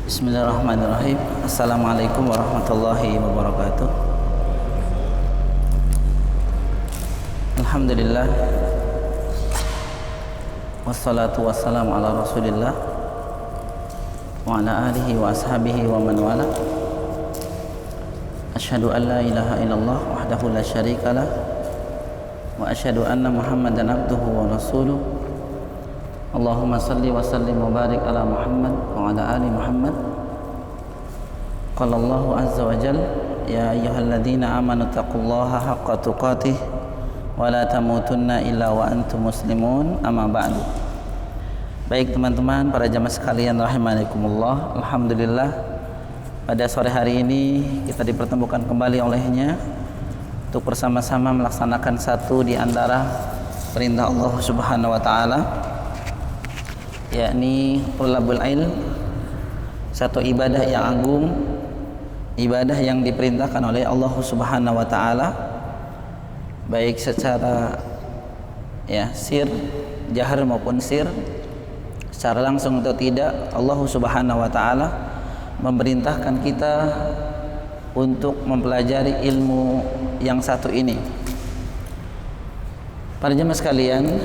Bismillahirrahmanirrahim. Assalamualaikum warahmatullahi wabarakatuh. Alhamdulillah, wassalatu wassalamu ala rasulillah wa ala alihi wa ashabihi wa man wala. Asyhadu an la ilaha illallah wahdahu la syarikalah wa asyhadu anna muhammadan abduhu wa rasuluh. Allahumma salli wa sallim wa barik ala Muhammad wa ala ali Muhammad. Qala Allahu azza wa jalla, ya ayyuhalladzina amanu taqullaha haqqa tuqatih wa la tamutunna illa wa antum muslimun, amma ba'du. Baik teman-teman, para jamaah sekalian rahimakumullah, alhamdulillah pada sore hari ini kita dipertemukan kembali olehnya untuk bersama-sama melaksanakan satu di antara perintah Allah Subhanahu wa taala, yakni thalabul ilm, satu ibadah yang agung, ibadah yang diperintahkan oleh Allah Subhanahu wa taala, baik secara sir, jahar maupun sir, secara langsung atau tidak. Allah Subhanahu wa taala memerintahkan kita untuk mempelajari ilmu yang satu ini. Para jemaah sekalian,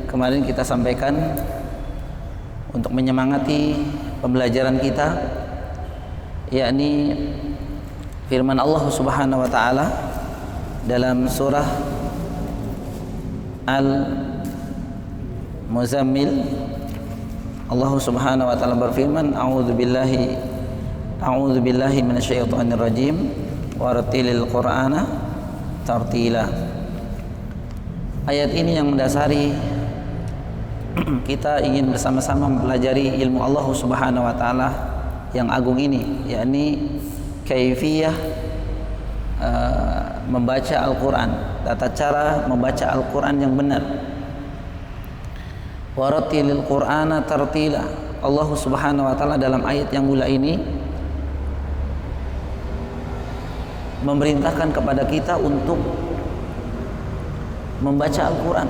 kemarin kita sampaikan untuk menyemangati pembelajaran kita, yakni firman Allah Subhanahu wa taala dalam surah Al-Muzammil. Allah Subhanahu wa taala berfirman, a'udzu billahi minasyaitonir rajim warattilil qur'ana tartila. Ayat ini yang mendasari kita ingin bersama-sama mempelajari ilmu Allah Subhanahu wa taala yang agung ini, yakni kaifiyah membaca Al-Qur'an, tata cara membaca Al-Qur'an yang benar. Warattilil Qur'ana tartila. Allah Subhanahu wa taala dalam ayat yang mulia ini memerintahkan kepada kita untuk membaca Al-Qur'an,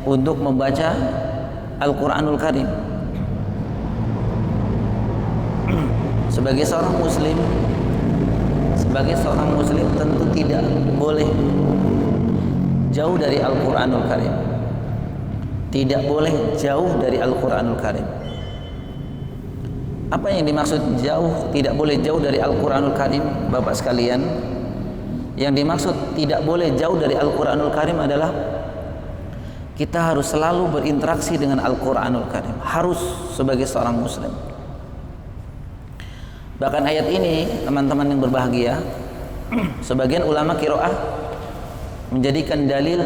untuk membaca Al-Quranul Karim. Sebagai seorang muslim tentu tidak boleh jauh dari Al-Quranul Karim. Tidak boleh jauh dari Al-Quranul Karim. Apa yang dimaksud jauh, tidak boleh jauh dari Al-Quranul Karim, Bapak sekalian? Yang dimaksud tidak boleh jauh dari Al-Quranul Karim adalah kita harus selalu berinteraksi dengan Al-Quranul Karim, harus sebagai seorang muslim. Bahkan ayat ini, teman-teman yang berbahagia, sebagian ulama qiraah menjadikan dalil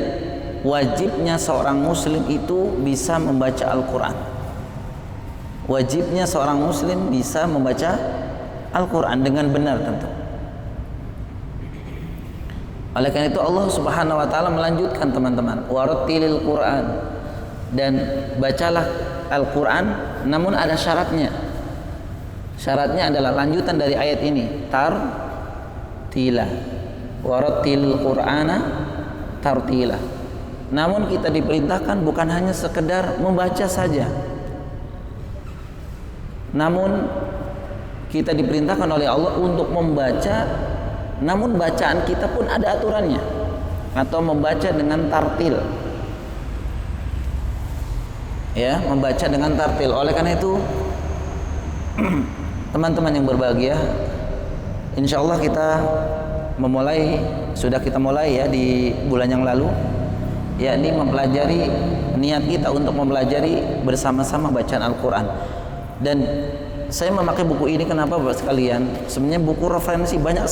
wajibnya seorang muslim itu bisa membaca Al-Quran. Wajibnya seorang muslim bisa membaca Al-Quran dengan benar tentu. Oleh karena itu Allah Subhanahu wa taala melanjutkan, teman-teman, warattilil Qur'an, dan bacalah Al-Qur'an, namun ada syaratnya. Syaratnya adalah lanjutan dari ayat ini, tartila. Warattilil Qur'ana tartila. Namun kita diperintahkan bukan hanya sekedar membaca saja. Namun kita diperintahkan oleh Allah untuk membaca, namun bacaan kita pun ada aturannya, atau membaca dengan tartil, membaca dengan tartil. Oleh karena itu teman-teman yang berbahagia, insya Allah sudah kita mulai di bulan yang lalu, yakni mempelajari, niat kita untuk mempelajari bersama-sama bacaan Al-Quran. Dan saya memakai buku ini kenapa, Bapak sekalian? Sebenarnya buku referensi banyak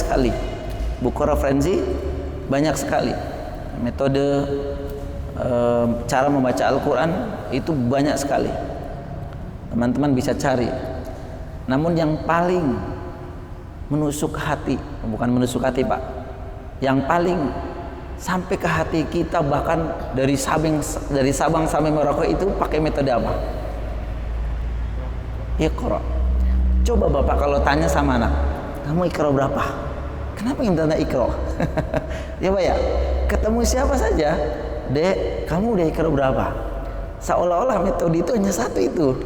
sekali. Metode cara membaca Al-Quran itu banyak sekali. Teman-teman bisa cari. Namun yang paling menusuk hati, bukan menusuk hati Pak, yang paling sampai ke hati kita, bahkan dari Sabang sampai Merauke, itu pakai metode apa? Iqra. Coba Bapak kalau tanya sama anak, kamu Iqra berapa? Kenapa yang tanya Iqra? Ya Pak ya, ketemu siapa saja, Dek, kamu udah Iqra berapa? Seolah-olah metode itu hanya satu itu.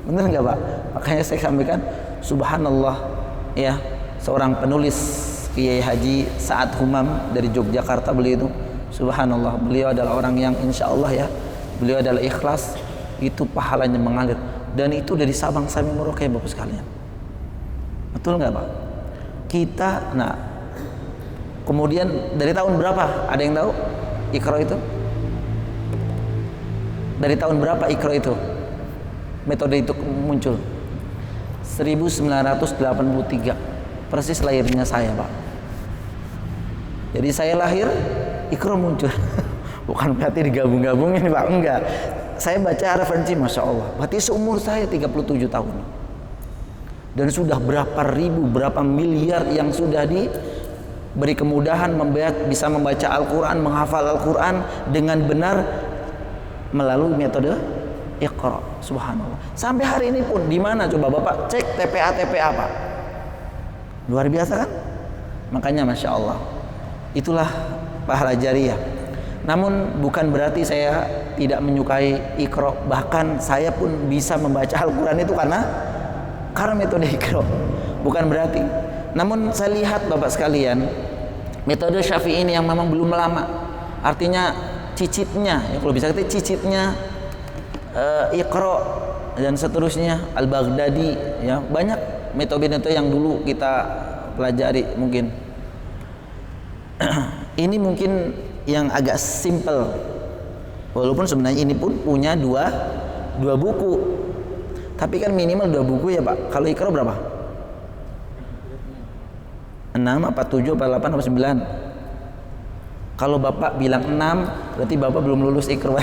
Benar nggak Pak? Makanya saya sampaikan, subhanallah ya, seorang penulis Kiai Haji Sa'ad Humam dari Yogyakarta, beliau itu subhanallah, beliau adalah orang yang insya Allah ya, beliau adalah ikhlas, itu pahalanya mengalir, dan itu dari Sabang sampai Merauke Bapak sekalian. Betul nggak Pak? Kita, nah kemudian dari tahun berapa? Ada yang tahu Iqra itu? Dari tahun berapa Iqra itu? Metode itu muncul 1983, persis lahirnya saya Pak. Jadi saya lahir, Iqra muncul. Bukan berarti digabung-gabungin Pak, enggak. Saya baca referensi, Masya Allah, berarti seumur saya 37 tahun. Dan sudah berapa ribu, berapa miliar yang sudah diberi kemudahan bisa membaca Al-Quran, menghafal Al-Quran dengan benar melalui metode Iqra. Subhanallah. Sampai hari ini pun, di mana coba Bapak cek TPA Pak? Luar biasa kan? Makanya Masya Allah, itulah pahala jariyah. Namun bukan berarti saya tidak menyukai Iqra. Bahkan saya pun bisa membaca Al-Quran itu karena metode Iqra. Bukan berarti. Namun saya lihat Bapak sekalian, metode Syafi'i ini yang memang belum lama. Artinya cicitnya, ya kalau bisa kita cicitnya Iqra dan seterusnya, Al-Baghdadi, ya banyak metode-metode yang dulu kita pelajari mungkin. Ini mungkin yang agak simple, walaupun sebenarnya ini pun punya dua buku, tapi kan minimal 2 buku ya Pak. Kalau Iqra berapa? 6 apa 7 apa 8 apa 9? Kalau Bapak bilang 6, berarti Bapak belum lulus Iqra.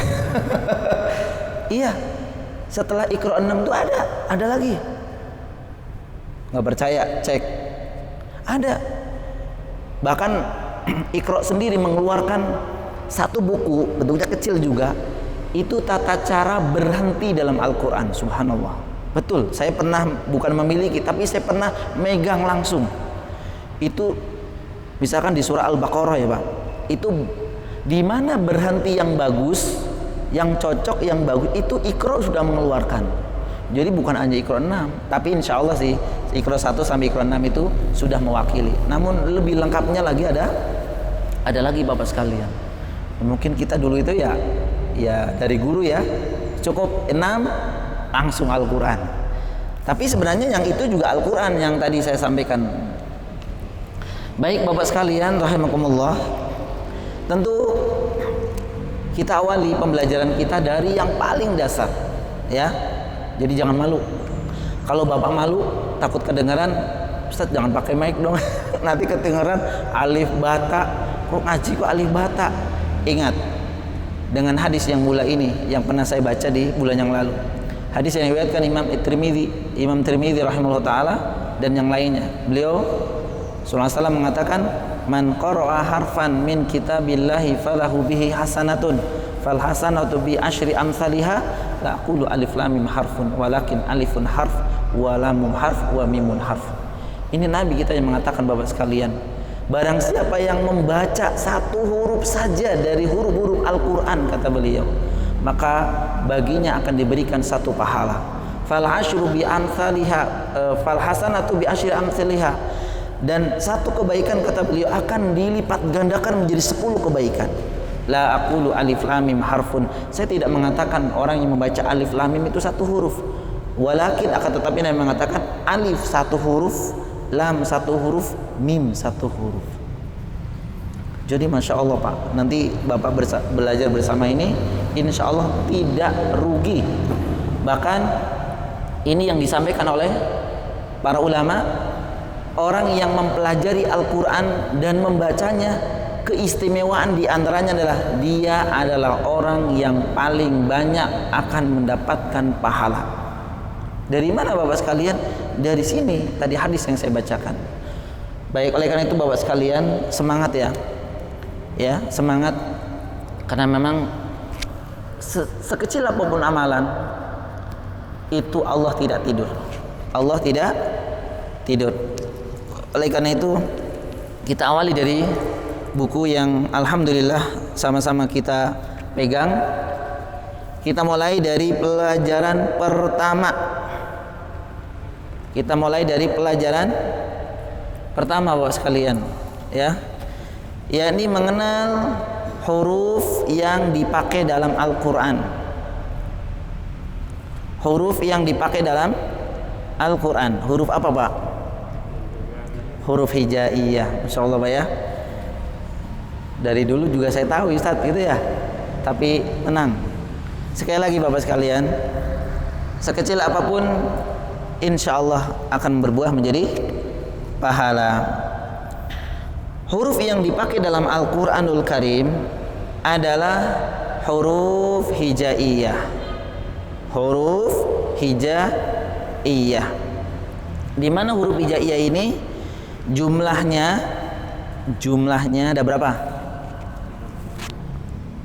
Iya, setelah Iqra 6 itu ada lagi. Nggak percaya, cek. Ada. Bahkan Iqra sendiri mengeluarkan satu buku, bentuknya kecil juga. Itu tata cara berhenti dalam Al-Quran. Subhanallah. Betul, saya pernah bukan memiliki, tapi saya pernah megang langsung. Itu misalkan di surah Al-Baqarah ya Pak. Itu di mana berhenti yang bagus, yang cocok, yang bagus, itu Iqra sudah mengeluarkan. Jadi bukan hanya Iqra 6, tapi insya Allah sih Iqra 1 sampai Iqra 6 itu sudah mewakili. Namun lebih lengkapnya lagi ada lagi Bapak sekalian. Mungkin kita dulu itu ya dari guru ya, cukup 6 langsung Al-Quran. Tapi sebenarnya yang itu juga Al-Quran yang tadi saya sampaikan. Baik Bapak sekalian rahimakumullah, tentu kita awali pembelajaran kita dari yang paling dasar ya. Jadi jangan malu. Kalau Bapak malu, takut kedengaran, Ustaz jangan pakai mic dong. Nanti kedengaran alif bata. Kok ngaji kok alif bata? Ingat dengan hadis yang mula ini yang pernah saya baca di bulan yang lalu. Hadis yang diriwayatkan Imam Tirmidzi rahimahullah taala dan yang lainnya. Beliau sallallahu alaihi wasallam mengatakan, man qara'a harfan min kitabillahi falahu bihi hasanatun fal hasanatu bi asyri amsalha la aqulu alif lam mim harfun walakin alifun harf wa lamum harf wa mimun harf. Ini Nabi kita yang mengatakan Bapak sekalian, barang siapa yang membaca satu huruf saja dari huruf-huruf Al-Quran, kata beliau, maka baginya akan diberikan satu pahala. Fal asyru bi amsalha fal hasanatu bi asyri amsalha. Dan satu kebaikan, kata beliau, akan dilipat gandakan menjadi 10 kebaikan. La aqulu alif lam mim harfun. Saya tidak mengatakan orang yang membaca alif lam mim itu satu huruf. Walakin akan tetapi Nabi mengatakan alif satu huruf, lam satu huruf, mim satu huruf. Jadi Masya Allah Pak, nanti Bapak belajar bersama ini insya Allah tidak rugi. Bahkan ini yang disampaikan oleh para ulama, orang yang mempelajari Al-Quran dan membacanya, keistimewaan diantaranya adalah dia adalah orang yang paling banyak akan mendapatkan pahala. Dari mana Bapak sekalian? Dari sini tadi hadis yang saya bacakan. Baik, oleh karena itu Bapak sekalian semangat ya. Ya, semangat, karena memang sekecil apapun amalan itu Allah tidak tidur. Allah tidak tidur. Oleh karena itu kita awali dari buku yang alhamdulillah sama-sama kita pegang. Kita mulai dari pelajaran pertama. Kita mulai dari pelajaran pertama Bapak sekalian, ya. Yakni mengenal huruf yang dipakai dalam Al-Qur'an. Huruf yang dipakai dalam Al-Qur'an. Huruf apa, Pak? Huruf hijaiyah. Masyaallah, Pak ya. Dari dulu juga saya tahu Ustaz gitu ya. Tapi tenang. Sekali lagi Bapak sekalian, sekecil apapun insya Allah akan berbuah menjadi pahala. Huruf yang dipakai dalam Al-Quranul Karim adalah huruf hijaiyah. Huruf hijaiyah. Di mana huruf hijaiyah ini jumlahnya ada berapa?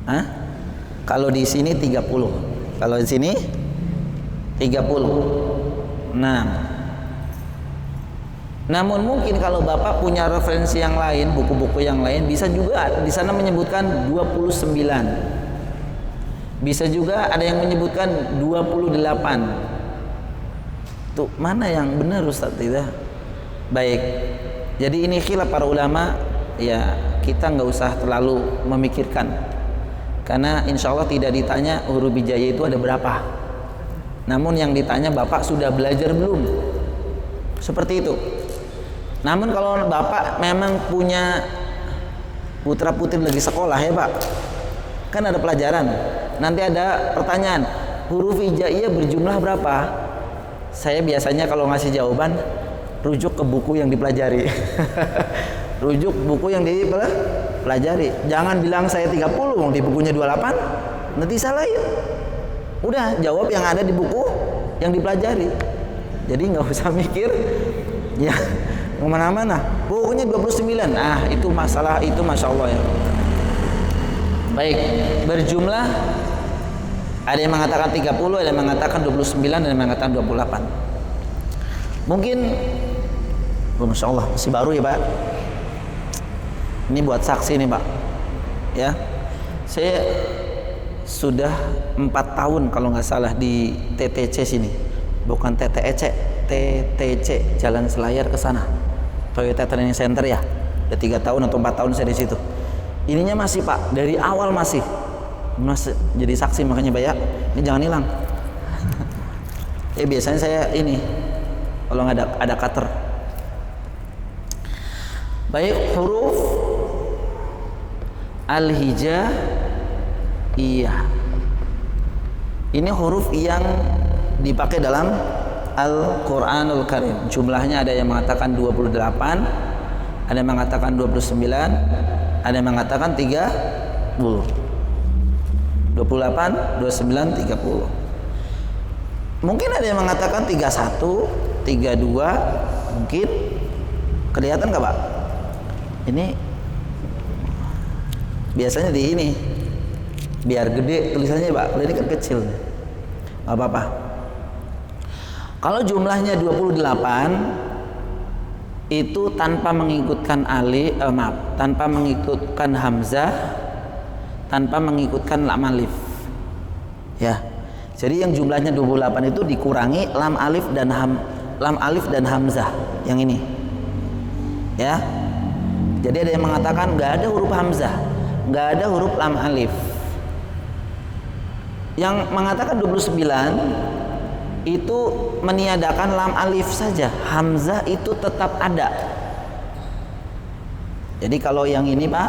Hah? Kalau di sini 30. Kalau di sini 30. Nah, namun mungkin kalau Bapak punya referensi yang lain, buku-buku yang lain, bisa juga di sana menyebutkan 29. Bisa juga ada yang menyebutkan 28. Tuh, mana yang benar Ustaz tidak? Baik. Jadi ini khilaf para ulama, ya kita nggak usah terlalu memikirkan. Karena insya Allah tidak ditanya huruf hijaiyah itu ada berapa. Namun yang ditanya Bapak sudah belajar belum? Seperti itu. Namun kalau Bapak memang punya putra putri lagi sekolah ya Pak, kan ada pelajaran. Nanti ada pertanyaan, huruf hijaiyah berjumlah berapa? Saya biasanya kalau ngasih jawaban rujuk ke buku yang dipelajari. Rujuk buku yang dipelajari. Jangan bilang saya 30, wong di bukunya 28. Nanti salah ya. Udah jawab yang ada di buku yang dipelajari. Jadi nggak usah mikir ya kemana-mana. Bukunya 29. Ah itu masalah itu masya Allah ya. Baik, berjumlah ada yang mengatakan 30, ada yang mengatakan 29, ada yang mengatakan 28. Mungkin masya Allah masih baru ya Pak. Ini buat saksi nih Pak. Ya, saya sudah 4 tahun kalau nggak salah di TTC sini, bukan TTEC, TTC Jalan Selayar ke sana, Toyota Training Center ya. Udah 3 tahun atau 4 tahun saya di situ. Ininya masih Pak, dari awal masih jadi saksi makanya Pak ya. Ini jangan hilang. Biasanya saya ini kalau nggak ada cutter. Baik, huruf al-hijaiyah. Ini huruf yang dipakai dalam Al-Quranul Karim. Jumlahnya ada yang mengatakan 28, ada yang mengatakan 29, ada yang mengatakan 30. 28, 29, 30. Mungkin ada yang mengatakan 31, 32, mungkin. Kelihatan nggak Pak? Ini biasanya di ini biar gede tulisannya Pak, kalau ini kan kecil, nggak apa-apa. Kalau jumlahnya 28 itu tanpa mengikutkan tanpa mengikutkan hamzah, tanpa mengikutkan lam alif, ya. Jadi yang jumlahnya 28 itu dikurangi lam alif dan hamzah, yang ini, ya. Jadi ada yang mengatakan nggak ada huruf hamzah, nggak ada huruf lam alif. Yang mengatakan 29 itu meniadakan lam alif saja, hamzah itu tetap ada. Jadi kalau yang ini Pak,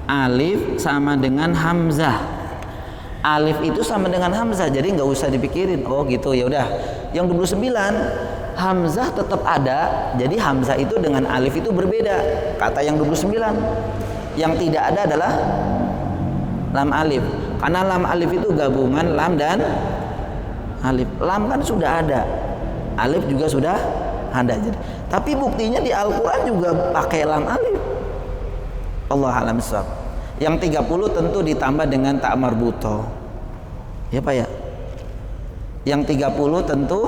alif sama dengan hamzah, alif itu sama dengan hamzah, jadi nggak usah dipikirin. Oh gitu, ya udah. Yang 29 hamzah tetap ada, jadi hamzah itu dengan alif itu berbeda. Kata yang 29, yang tidak ada adalah lam alif. Karena lam alif itu gabungan lam dan alif. Lam kan sudah ada, alif juga sudah ada. Jadi, tapi buktinya di Al-Quran juga pakai lam alif. Allah alam shawab. Yang 30 tentu ditambah dengan ta marbutoh. Ya Pak ya. Yang 30 tentu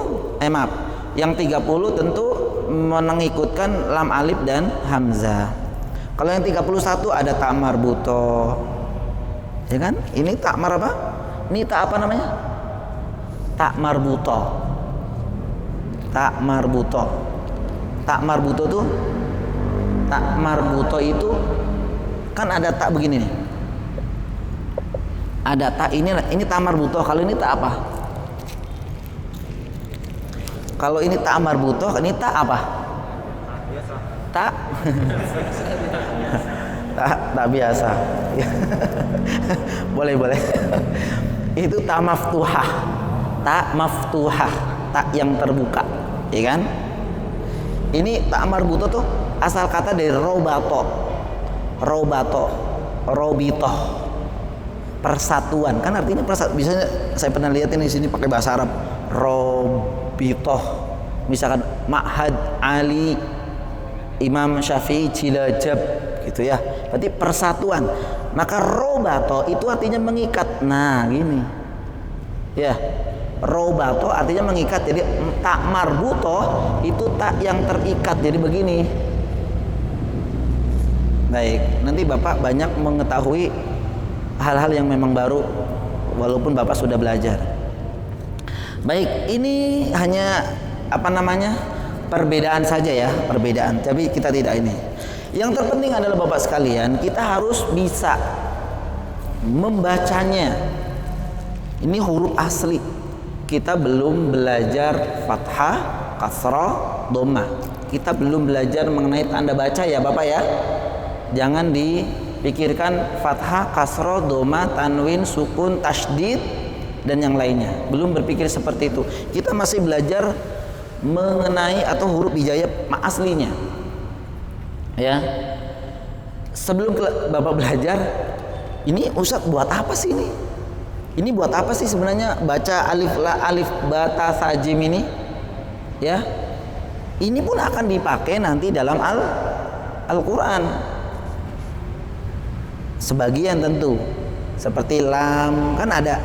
yang 30 tentu mengikutkan lam alif dan hamzah. Kalau yang 31 ada ta marbutoh. Ya kan? Ini tak apa? Ini tak apa namanya? Tak marbutoh. Tak marbuto. Tak marbuto tuh, tak marbuto itu kan ada tak begini nih. Ada tak ini tak marbuto. Kalau ini tak apa? Kalau ini tak marbuto, ini tak apa? Tak tak biasa. boleh. Itu tak maftuhah. Tak maftuhah, tak yang terbuka, ya kan? Ini tak marbuto tuh asal kata dari robito, robitoh, persatuan. Kan artinya persatuan. Biasanya saya pernah lihat ini di sini pakai bahasa Arab, robitoh. Misalkan Ma'had Ali Imam Syafi'i Cilacap gitu ya. Berarti persatuan. Maka robato itu artinya mengikat. Nah, gini. Ya. Robato artinya mengikat. Jadi tak marbuto itu tak yang terikat. Jadi begini. Baik, nanti Bapak banyak mengetahui hal-hal yang memang baru walaupun Bapak sudah belajar. Baik, ini hanya perbedaan saja ya, perbedaan. Tapi kita tidak ini. Yang terpenting adalah Bapak sekalian, kita harus bisa membacanya. Ini huruf asli. Kita belum belajar fathah, kasrah, dhamma. Kita belum belajar mengenai tanda baca ya Bapak ya. Jangan dipikirkan fathah, kasrah, dhamma, tanwin, sukun, tasydid dan yang lainnya. Belum berpikir seperti itu. Kita masih belajar mengenai atau huruf hijaiyah aslinya. Ya. Sebelum Bapak belajar, ini Ustadz buat apa sih ini? Ini buat apa sih sebenarnya baca alif ba ta sa jim ini? Ya. Ini pun akan dipakai nanti dalam Al-Qur'an. Sebagian tentu. Seperti lam kan ada.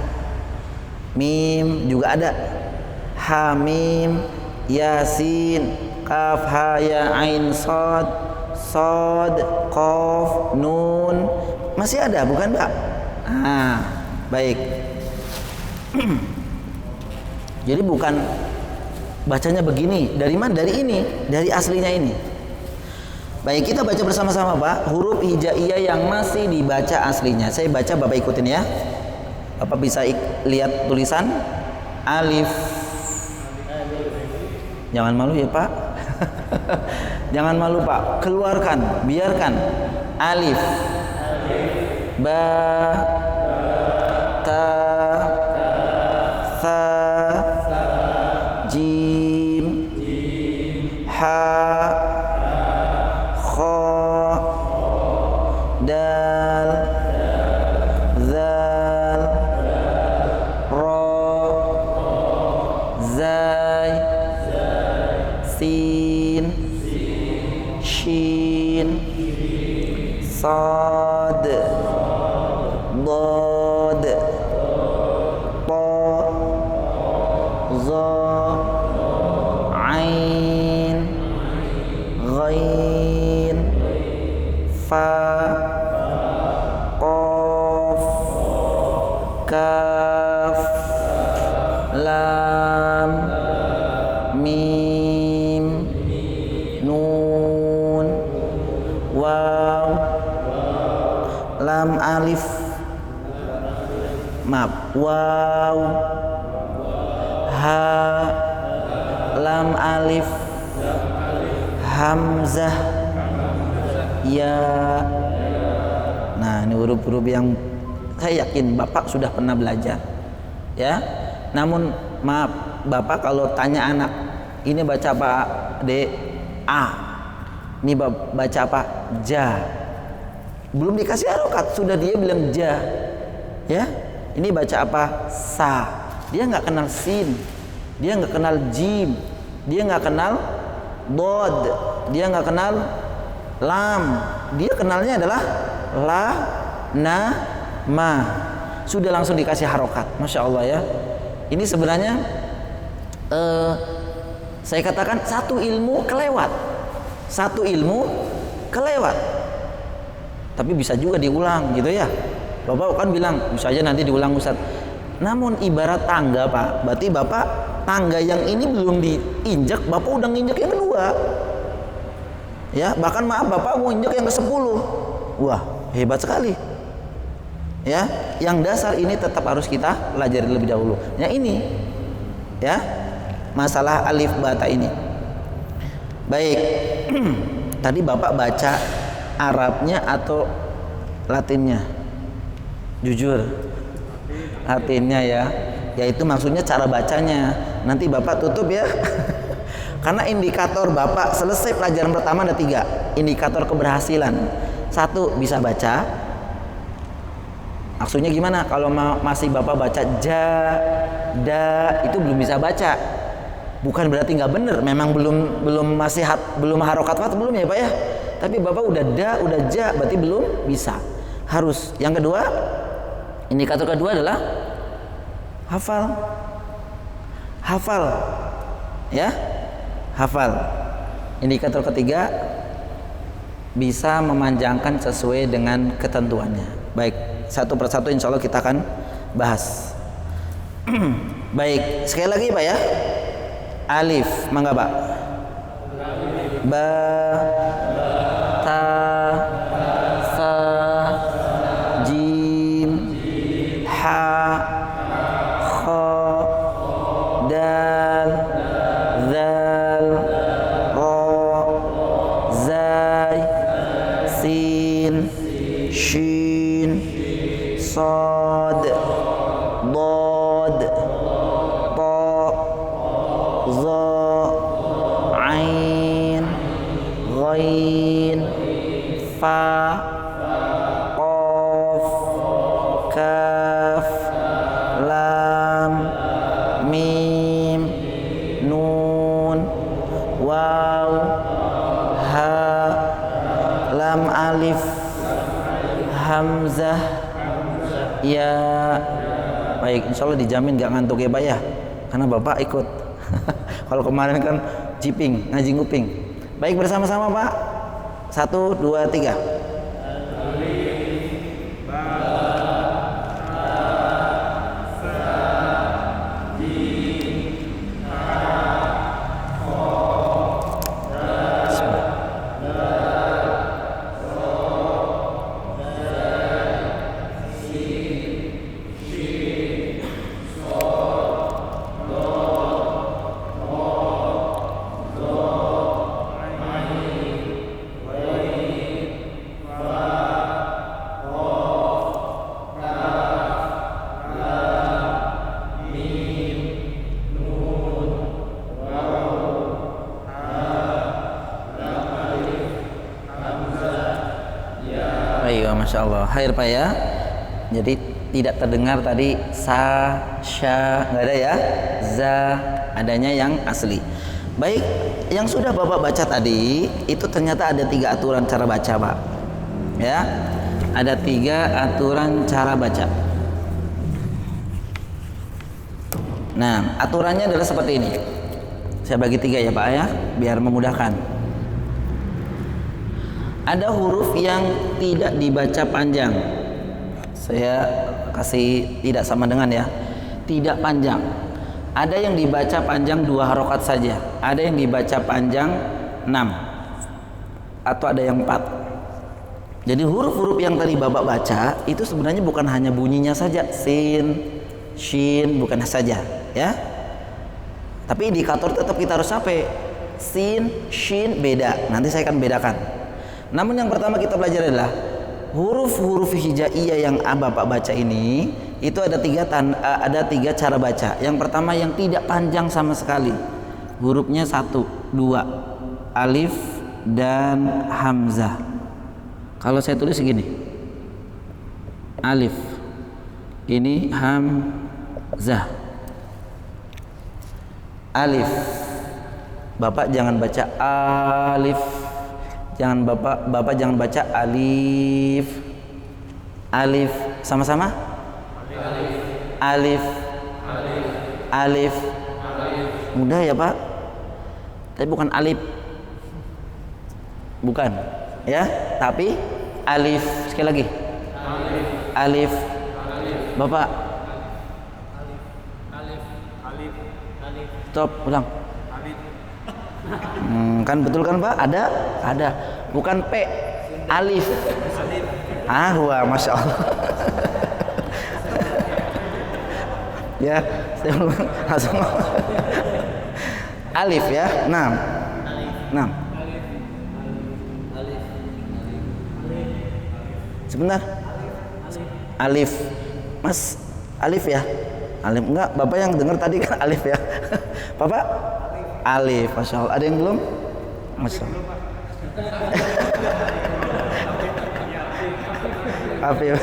Mim juga ada. Ha mim, yasin, kaf ha ya ain sad, qaf, nun. Masih ada bukan, Pak? Baik. Jadi bukan bacanya begini. Dari mana? Dari ini, dari aslinya ini. Baik, kita baca bersama-sama Pak. Huruf hijaiyah yang masih dibaca aslinya. Saya baca, Bapak ikutin ya. Bapak bisa lihat tulisan alif. Jangan malu ya Pak. Jangan malu Pak. Keluarkan, biarkan. Alif, ba, ta, sa, jim, ha, kha, dal, zal, ra, zai, sin, shin, sad, dad, ta, za, ain, ghain, fa, qaf, kaf, lam, mim, nun, waw, lam alif, waw, ha, lam alif, hamzah, ya. Nah, ini huruf-huruf yang saya yakin Bapak sudah pernah belajar. Ya. Namun maaf, Bapak kalau tanya anak, ini baca apa, Dek? A. Ini baca apa? Ja. Belum dikasih harokat, sudah dia bilang ja. Ya. Ini baca apa? Sa. Dia nggak kenal sin. Dia nggak kenal jim. Dia nggak kenal dod. Dia nggak kenal lam. Dia kenalnya adalah la, na, ma. Sudah langsung dikasih harokat. Masya Allah ya. Ini sebenarnya saya katakan satu ilmu kelewat. Satu ilmu kelewat. Tapi bisa juga diulang gitu ya. Bapak kan bilang bisa aja nanti diulang Ustaz. Namun ibarat tangga Pak. Berarti Bapak tangga yang ini belum diinjak, Bapak udah nginjak yang kedua. Ya, bahkan maaf Bapak mau injak yang ke-10. Wah, hebat sekali. Ya, yang dasar ini tetap harus kita pelajari lebih dahulu. Yang ini, ya, masalah alif bata ini. Baik, tadi Bapak baca Arabnya atau Latinnya? Jujur, Latinnya ya. Yaitu maksudnya cara bacanya. Nanti Bapak tutup ya. Karena indikator Bapak selesai pelajaran pertama ada 3 indikator keberhasilan. 1, bisa baca. Maksudnya gimana? Kalau masih Bapak baca ja, da, itu belum bisa baca. Bukan berarti nggak bener, memang belum masih belum harokat belum ya Pak ya. Tapi Bapak udah da, udah ja, berarti belum bisa. Harus. Yang kedua, indikator kedua adalah hafal. Hafal. Ya. Hafal. Indikator ketiga, bisa memanjangkan sesuai dengan ketentuannya. Baik, satu persatu insya Allah kita akan bahas. Baik, sekali lagi Pak ya. Alif, mangga Pak. Ba, ta, sa, jim, ha, kha, dal, zal, ra, zai, sin, shin, sad, dad, ta, za, ain, ghain, fa, qaf, kaf, lam, mim, nun, waw, ha, lam alif, hamzah, ya. Baik, insya Allah dijamin gak ngantuk ya Pak ya, karena Bapak ikut. Kalau kemarin kan jiping, ngaji nguping. Baik, bersama-sama Pak. 1, 2, 3. Masya Allah, khair Pak ya. Jadi tidak terdengar tadi sa, sya, nggak ada ya. Za, adanya yang asli. Baik, yang sudah Bapak baca tadi itu ternyata ada 3 aturan cara baca Pak. Ya, ada 3 aturan cara baca. Nah, aturannya adalah seperti ini. Saya bagi 3 ya Pak ya, biar memudahkan. Ada huruf yang tidak dibaca panjang. Saya kasih tidak sama dengan ya. Tidak panjang. Ada yang dibaca panjang 2 harokat saja. Ada yang dibaca panjang 6. Atau ada yang 4. Jadi huruf-huruf yang tadi Bapak baca itu sebenarnya bukan hanya bunyinya saja. Sin, shin, bukan saja ya. Tapi indikator tetap kita harus sampai. Sin, shin beda. Nanti saya akan bedakan. Namun yang pertama kita belajar adalah huruf-huruf hijaiyah yang Bapak baca ini itu ada 3 cara baca. Yang pertama yang tidak panjang sama sekali. Hurufnya 1, 2, alif dan hamzah. Kalau saya tulis segini. Alif. Ini hamzah. Alif. Bapak jangan baca alif. Jangan Bapak jangan baca alif. Alif sama-sama? Alif. Alif. Mudah ya Pak? Tapi bukan alif. Bukan. Ya, tapi alif. Sekali lagi. Alif. Bapak. Stop, ulang. Kan betul kan Pak? Ada. Bukan P, alif. Wah, masya Allah. Ya, langsung. Alif ya, 6. Sebentar. Alif. Mas, alif ya? Alif enggak, Bapak yang dengar tadi kan alif ya. Bapak? Alif, masya Allah. Ada yang belum? Masya Allah. Alif.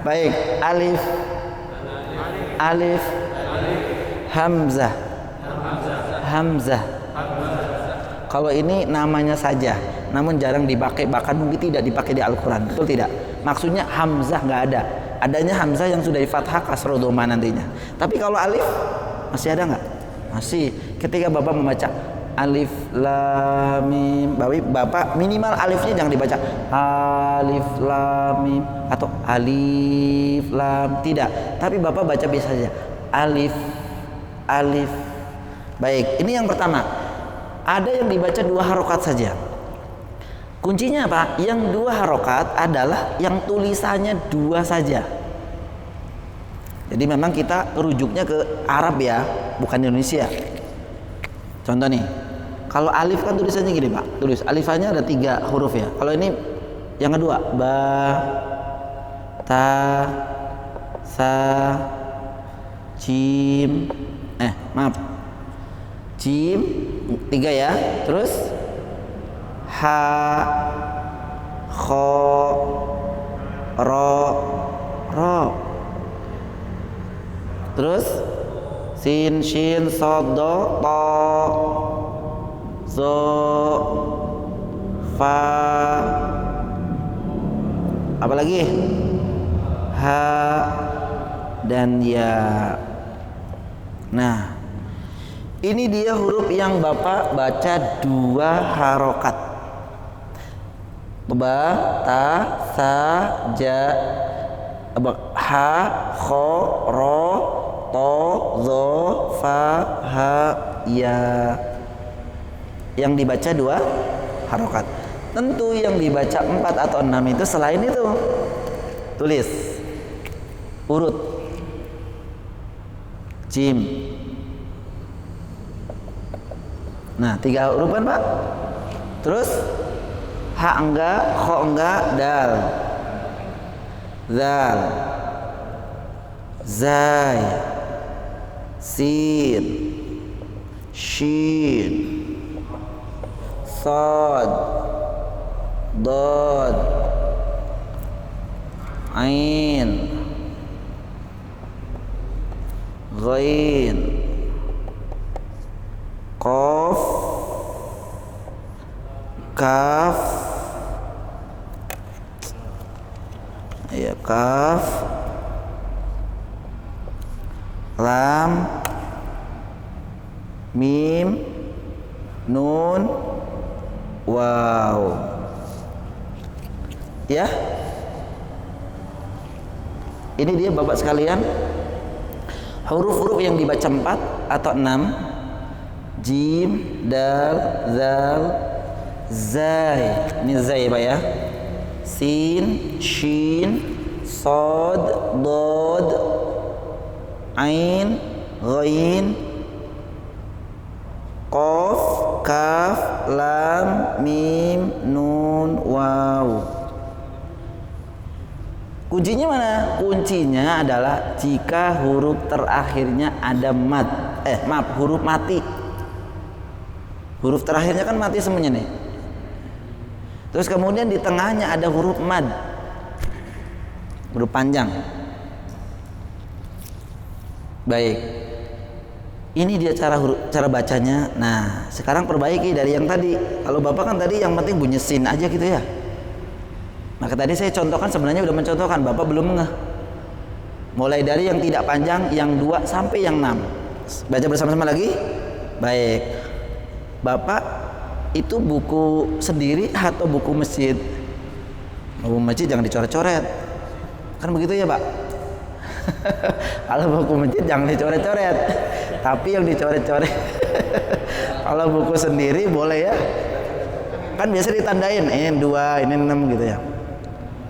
Baik, alif, hamzah. Kalau ini namanya saja, namun jarang dipakai, bahkan mungkin tidak dipakai di Al-Quran. Betul tidak? Maksudnya hamzah nggak ada. Adanya hamzah yang sudah di fathah kasroh dhamma nantinya. Tapi kalau alif masih ada nggak? Masih. Ketika Bapak membaca alif lam mim, Bapak minimal alifnya jangan dibaca alif lam mim atau alif lam, tidak. Tapi Bapak baca biasa saja alif. Baik, ini yang pertama. Ada yang dibaca 2 harokat saja. Kuncinya apa? Yang 2 harokat adalah yang tulisannya 2 saja. Jadi memang kita rujuknya ke Arab ya, bukan Indonesia. Contoh nih, kalau alif kan tulisannya gini Pak, tulis alifannya ada 3 huruf ya. Kalau ini yang kedua, ba, ta, sa, jim, jim 3 ya. Terus ha, kho, ro. Terus sin, shin, sod, do, to, zo, fa. Apalagi? Ha dan ya. Nah, ini dia huruf yang Bapak baca 2 harokat. Ba, ta, sa, ja, ha, kho, ro, to, zo, fa, ha, ya. Yang dibaca 2 harokat. Tentu yang dibaca 4 atau 6 itu selain itu. Tulis urut jim. Nah, 3 huruf kan Pak? Terus ha enggak, kho enggak, dal, zal, zai, sin, shin, sod, dod, ain, ghain, qaf, kaf, ya kaf, lam, mim, nun, waw. Ya, ini dia Bapak sekalian huruf-huruf yang dibaca 4 atau 6. Jim, dal, zal, zai. Ini zai Pak ya. Sin, shin, sod, dod, ain, ghain, qaf, kaf, lam, mim, nun, waw. Kuncinya mana? Kuncinya adalah jika huruf terakhirnya ada huruf mati. Huruf terakhirnya kan mati semuanya nih. Terus kemudian di tengahnya ada huruf mad, huruf panjang. Baik, ini dia cara bacanya. Nah, sekarang perbaiki dari yang tadi. Kalau Bapak kan tadi yang penting bunyi sin aja gitu ya. Maka tadi saya contohkan, sebenarnya udah mencontohkan, Bapak belum ngeh. Mulai dari yang tidak panjang, yang 2 sampai yang 6. Baca bersama-sama lagi. Baik. Bapak itu buku sendiri atau buku masjid? Buku masjid jangan dicoret-coret. Kan begitu ya Pak? Kalau buku masjid jangan dicoret-coret. Tapi yang dicoret-coret. Kalau buku sendiri boleh ya. Kan biasa ditandain ini 2, ini 6 gitu ya.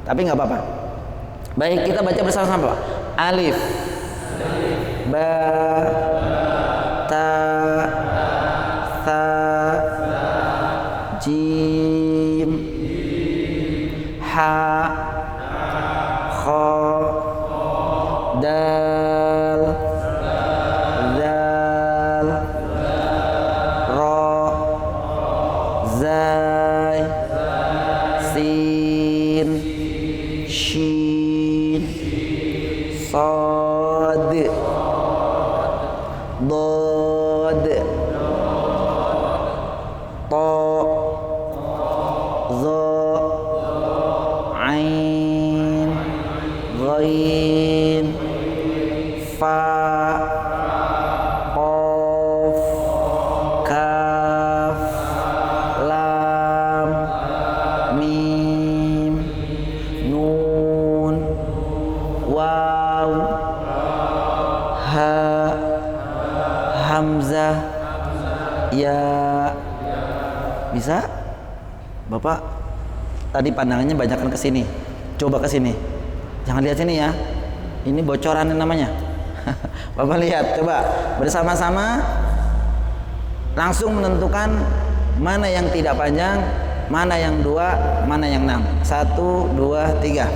Tapi nggak apa-apa. Baik, kita baca bersama-sama. Alif, ba, ta, tha, jim, ha, kha, dal, zal, ra, zai, sin, shin, sad, dad, ta, za, ain, ghain, fa, qaf, kaf, lam, mim, nun, waw, ha, hamzah, ya. Bisa? Bapak tadi pandangannya banyakkan ke sini. Coba ke sini. Jangan lihat sini ya. Ini bocoran namanya. Bapak lihat, coba bersama-sama langsung menentukan mana yang tidak panjang, mana yang 2, mana yang 6. 1, 2, 3.